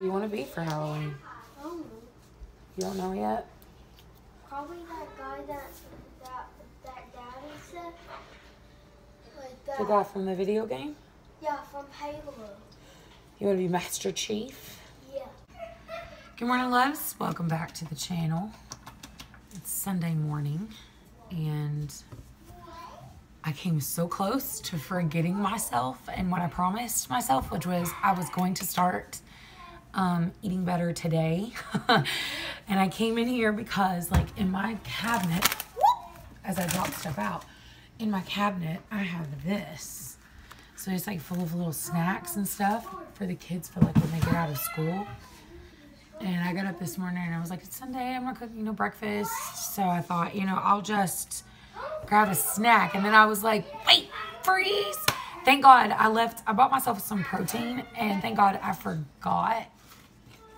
You want to be for Halloween? You don't know yet? Probably that guy that Daddy said. Like that. The guy from the video game? Yeah, from Halo. You want to be Master Chief? Yeah. Good morning, loves. Welcome back to the channel. It's Sunday morning, and I came so close to forgetting myself and what I promised myself, which was I was going to start eating better today. And I came in here because, like, in my cabinet, as I drop stuff out, in my cabinet, I have this. So it's like full of little snacks and stuff for the kids for like when they get out of school. And I got up this morning and I was like, it's Sunday, I'm not cooking no breakfast. So I thought, I'll just grab a snack. And then I was like, wait, freeze. Thank God I bought myself some protein, and thank God I forgot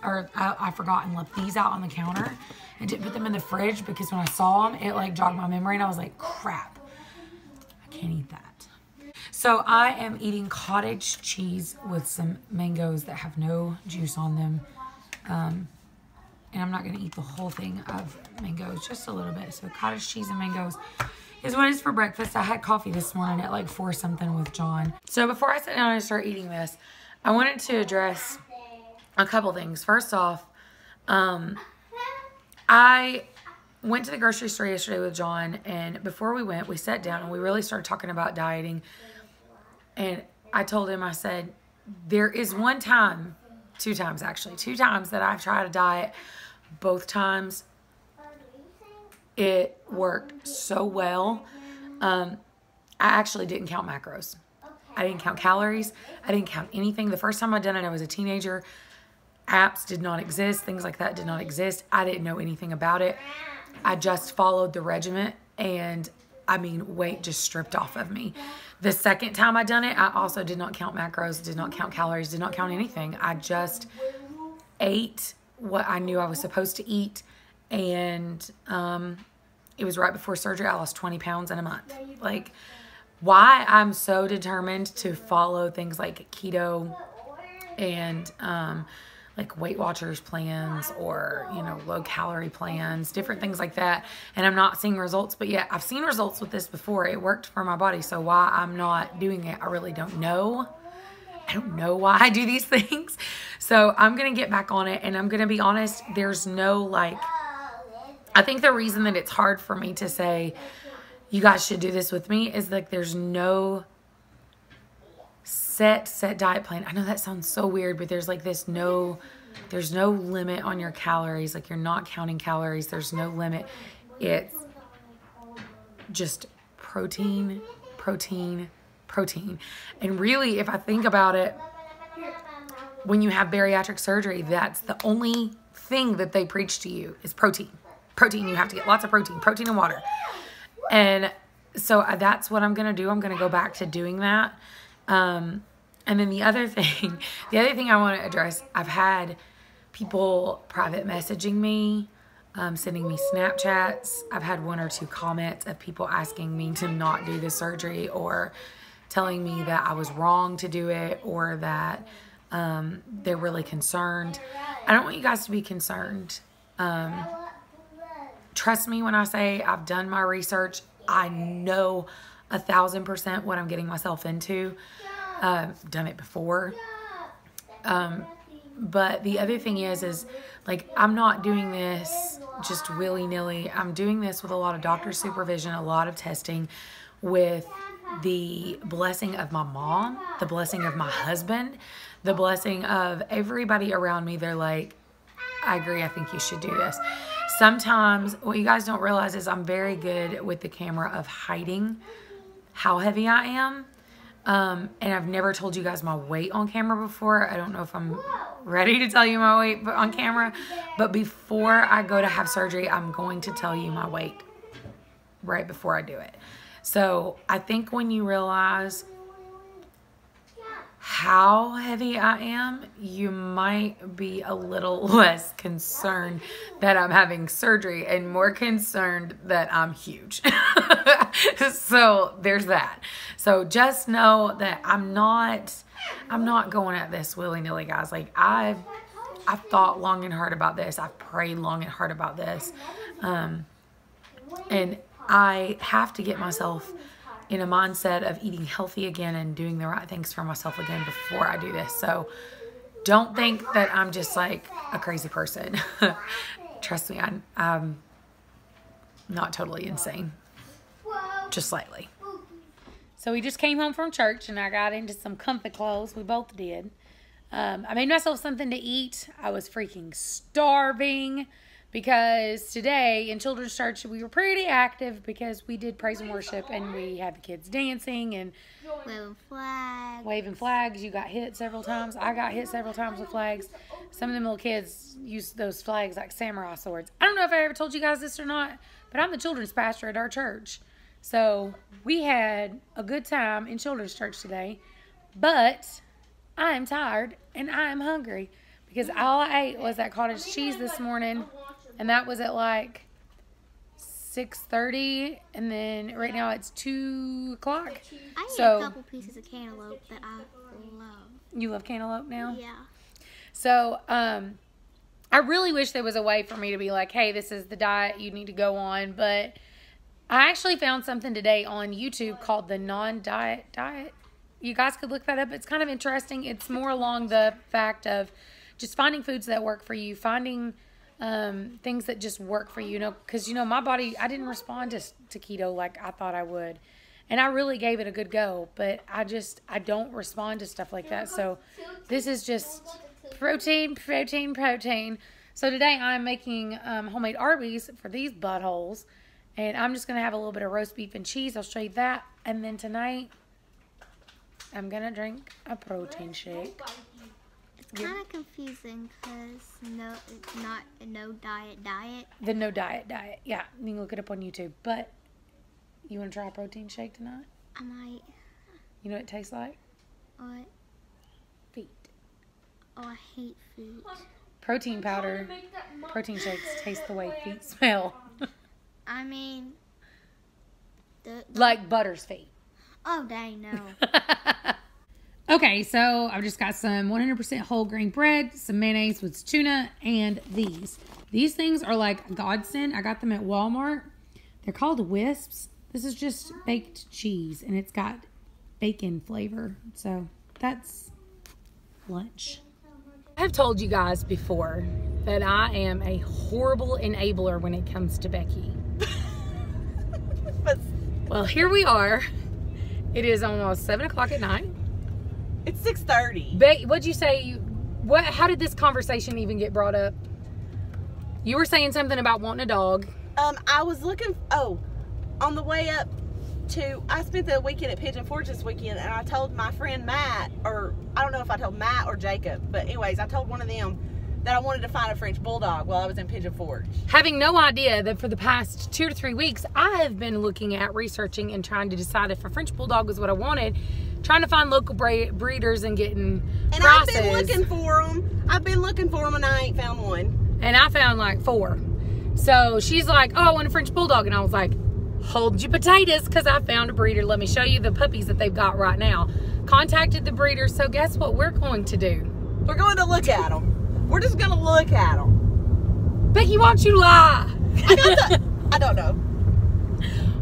and left these out on the counter and didn't put them in the fridge, because when I saw them, it like jogged my memory and I was like, crap, I can't eat that. So I am eating cottage cheese with some mangoes that have no juice on them. And I'm not going to eat the whole thing of mangoes, just a little bit. So cottage cheese and mangoes is what it is for breakfast. I had coffee this morning at like 4 something with John. So before I sit down and start eating this, I wanted to address a couple things. First off, I went to the grocery store yesterday with John, and before we went, we sat down and we really started talking about dieting. And I told him, I said, there is one time, 2 times actually, 2 times that I've tried a diet. Both times it worked so well. I actually didn't count macros. I didn't count calories. I didn't count anything. The first time I done it, I was a teenager. Apps did not exist. Things like that did not exist. I didn't know anything about it. I just followed the regimen, and I mean, weight just stripped off of me. The second time I done it, I also did not count macros, did not count calories, did not count anything. I just ate what I knew I was supposed to eat, and it was right before surgery. I lost 20 pounds in a month. Like, why I'm so determined to follow things like keto and like Weight Watchers plans, or low calorie plans, different things like that, and I'm not seeing results. But yeah, I've seen results with this before. It worked for my body. So why I'm not doing it, I really don't know. I don't know why I do these things. So I'm gonna get back on it, and I'm gonna be honest, there's no I think the reason that it's hard for me to say you guys should do this with me is like there's no set diet plan. I know that sounds so weird, but there's like there's no limit on your calories. Like, you're not counting calories. There's no limit. It's just protein, protein, protein. And really, if I think about it, when you have bariatric surgery, that's the only thing that they preach to you is protein. Protein, you have to get lots of protein and water. And so that's what I'm going to do. I'm going to go back to doing that. And then the other thing I want to address, I've had people private messaging me, sending me Snapchats. I've had 1 or 2 comments of people asking me to not do the surgery, or telling me that I was wrong to do it, or that they're really concerned. I don't want you guys to be concerned. Trust me when I say I've done my research. I know 1000% what I'm getting myself into. Done it before. But the other thing is like, I'm not doing this just willy-nilly. I'm doing this with a lot of doctor supervision, a lot of testing, with the blessing of my mom, the blessing of my husband, the blessing of everybody around me. They're like, I agree, I think you should do this. Sometimes what you guys don't realize is I'm very good with the camera of hiding how heavy I am. And I've never told you guys my weight on camera before. I don't know if I'm ready to tell you my weight on camera, but before I go to have surgery, I'm going to tell you my weight right before I do it. So I think when you realize how heavy I am, you might be a little less concerned that I'm having surgery and more concerned that I'm huge. So there's that. So just know that I'm not going at this willy-nilly, guys. Like, I've thought long and hard about this. I've prayed long and hard about this. And I have to get myself in a mindset of eating healthy again and doing the right things for myself again before I do this. So don't think that I'm just like a crazy person. Trust me, I'm not totally insane. Just slightly. So we just came home from church and I got into some comfy clothes. We both did. I made myself something to eat. I was freaking starving because today in children's church we were pretty active because we did praise and worship and we had the kids dancing and waving flags. You got hit several times. I got hit several times with flags. Some of them little kids use those flags like samurai swords. I don't know if I ever told you guys this or not, but I'm the children's pastor at our church. So we had a good time in children's church today, but I am tired and I am hungry because all I ate was that cottage cheese this morning, and that was at like 6:30, and then right now it's 2 o'clock. I ate a couple pieces of cantaloupe that I love. You love cantaloupe now? Yeah. So I really wish there was a way for me to be like, hey, this is the diet you need to go on, but I actually found something today on YouTube called the non-diet diet. You guys could look that up. It's kind of interesting. It's more along the fact of just finding foods that work for you, finding things that just work for you, you know, because, you know, my body, I didn't respond to keto like I thought I would. And I really gave it a good go, but I don't respond to stuff like that. So this is just protein. So today I'm making homemade Arby's for these buttholes. And I'm just going to have a little bit of roast beef and cheese. I'll show you that. And then tonight, I'm going to drink a protein shake. It's kind of confusing because no diet. The no diet. Yeah, you can look it up on YouTube. But you want to try a protein shake tonight? I might. You know what it tastes like? What? Feet. Oh, I hate feet. Protein powder, protein shakes taste the way feet smell. I mean, like Butter's feet. Oh, dang, no. Okay, so I've just got some 100% whole grain bread, some mayonnaise with tuna, and these. These things are like godsend. I got them at Walmart. They're called Wisps. This is just baked cheese, and it's got bacon flavor. So that's lunch. I've told you guys before that I am a horrible enabler when it comes to Becky. Well, here we are. It is almost 7 o'clock at night. It's 6:30. What'd you say? How did this conversation even get brought up? You were saying something about wanting a dog. I was looking, on the way up to, I spent the weekend at Pigeon Forge this weekend, and I told my friend Matt, or I don't know if I told Matt or Jacob, but anyways, I told one of them that I wanted to find a French Bulldog while I was in Pigeon Forge. Having no idea that for the past 2 to 3 weeks, I have been looking at researching and trying to decide if a French Bulldog was what I wanted, trying to find local breeders and getting and prices. I've been looking for them, and I ain't found one. And I found like 4. So she's like, oh, I want a French Bulldog. And I was like, hold your potatoes, because I found a breeder. Let me show you the puppies that they've got right now. Contacted the breeder. So guess what we're going to do? We're going to look at them. We're just going to look at them. Becky, why don't you lie? I don't know.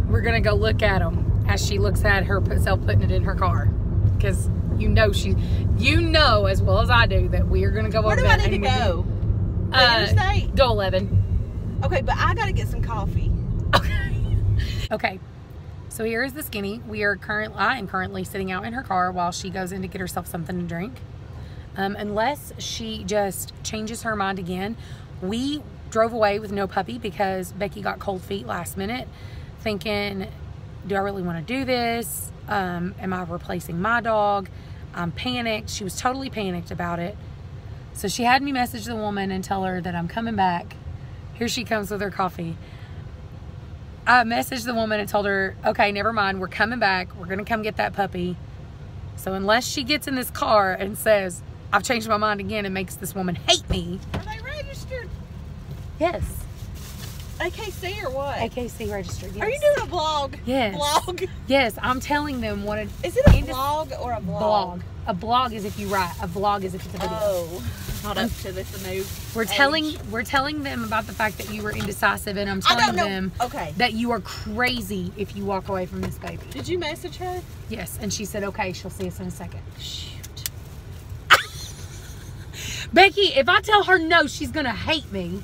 We're going to go look at them as she looks at herself putting it in her car. Because you know as well as I do that we are going to go over that. Where do I need to go? The interstate? Go 11. Okay, but I got to get some coffee. Okay. So here is the skinny. I am currently sitting out in her car while she goes in to get herself something to drink. Unless she just changes her mind again. We drove away with no puppy because Becky got cold feet last minute, thinking, do I really want to do this? Am I replacing my dog? I'm panicked. She was totally panicked about it. So she had me message the woman and tell her that I'm coming back. Here she comes with her coffee. I messaged the woman and told her, okay, never mind. We're coming back. We're going to come get that puppy. So unless she gets in this car and says, I've changed my mind again, and makes this woman hate me. Are they registered? Yes. AKC or what? AKC registered, yes. Are you doing a vlog? Yes. Vlog? Yes, I'm telling them what it is. It a vlog or a vlog? Blog. A blog is if you write. A vlog is if it's a video. Oh, not up to this new We're telling them about the fact that you were indecisive, and I'm telling them that you are crazy if you walk away from this baby. Did you message her? Yes, and she said, okay, she'll see us in a second. Shoot. Becky, if I tell her no, she's going to hate me.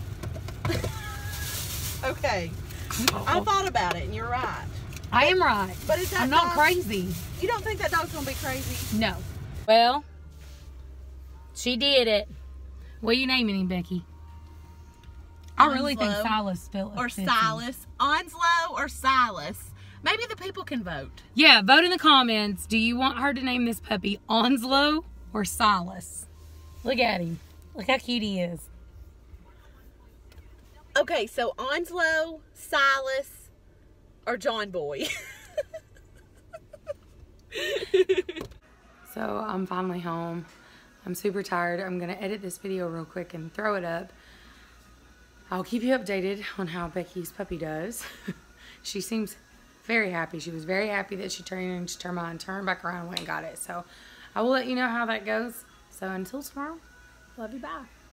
Okay. I thought about it, and you're right. I am right. But is that I'm not crazy. You don't think that dog's going to be crazy? No. Well, she did it. What are you naming him, Becky? I really think Silas spelled it. Or Silas. Onslow or Silas. Maybe the people can vote. Yeah, vote in the comments. Do you want her to name this puppy Onslow or Silas? Look at him. Look how cute he is. Okay, so Onslow, Silas, or John Boy. So I'm finally home. I'm super tired. I'm going to edit this video real quick and throw it up. I'll keep you updated on how Becky's puppy does. She seems very happy. She was very happy that she changed her mind, turned back around and went and got it. So I will let you know how that goes. So until tomorrow, love you, bye.